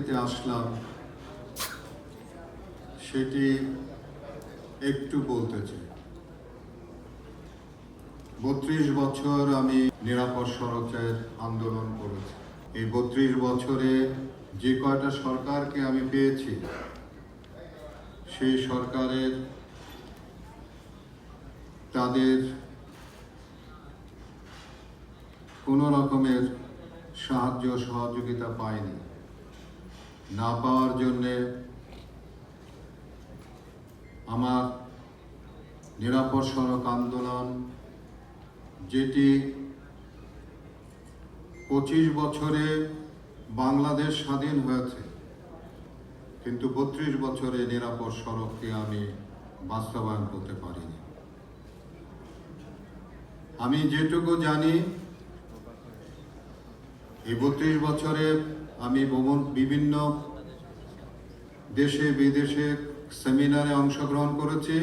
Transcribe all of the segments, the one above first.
রাজনীতিতে আসলাম সেটি একটু বলতে চাই। 32 বছর আমি নিরাপদ সড়কের আন্দোলন করেছি। এই 32 বছরে যে কয়টা সরকারকে আমি পেয়েছি, সেই সরকারের তাদের কোনো রকমের সাহায্য সহযোগিতা পায়নি। না পাওয়ার জন্যে আমার নিরাপদ সড়ক আন্দোলন, যেটি 25 বছরে বাংলাদেশ স্বাধীন হয়েছে, কিন্তু 32 বছরে নিরাপদ সড়ককে আমি বাস্তবায়ন করতে পারিনি। আমি যেটুকু জানি, এই 32 বছরে আমি বিভিন্ন দেশে বিদেশে সেমিনারে অংশগ্রহণ করেছি।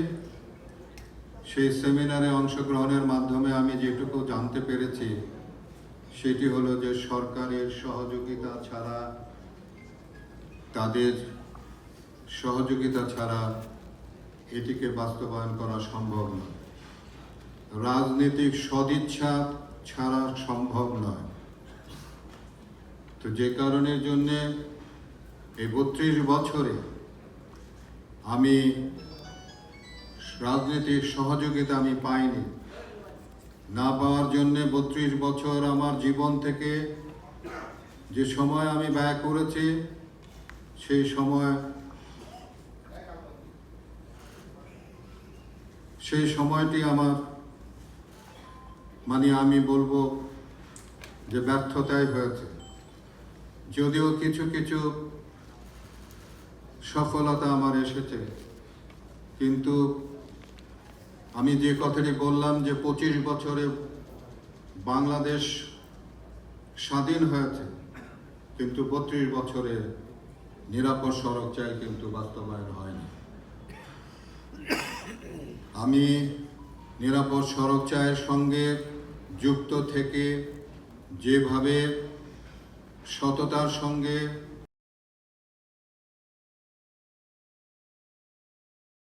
সেই সেমিনারে অংশগ্রহণের মাধ্যমে আমি যেটুকু জানতে পেরেছি সেটি হলো যে সরকারের সহযোগিতা ছাড়া, তাদের সহযোগিতা ছাড়া এটিকে বাস্তবায়ন করা সম্ভব নয়। রাজনৈতিক সদিচ্ছা ছাড়া সম্ভব নয়। তো যে কারণের জন্যে এই 32 বছরে আমি রাজনৈতিক সহযোগিতা আমি পাইনি। না পাওয়ার জন্যে 32 বছর আমার জীবন থেকে যে সময় আমি ব্যয় করেছি, সেই সময়টি আমার আমি বলবো যে ব্যর্থতাই হয়েছে। যদিও কিছু কিছু সফলতা আমার এসেছে, কিন্তু আমি যে কথাটি বললাম যে 25 বছরে বাংলাদেশ স্বাধীন হয়েছে, কিন্তু 32 বছরে নিরাপদ সড়ক চাই কিন্তু বাস্তবায়ন হয়নি। আমি নিরাপদ সড়ক চায়ের সঙ্গে যুক্ত থেকে যেভাবে সততার সঙ্গে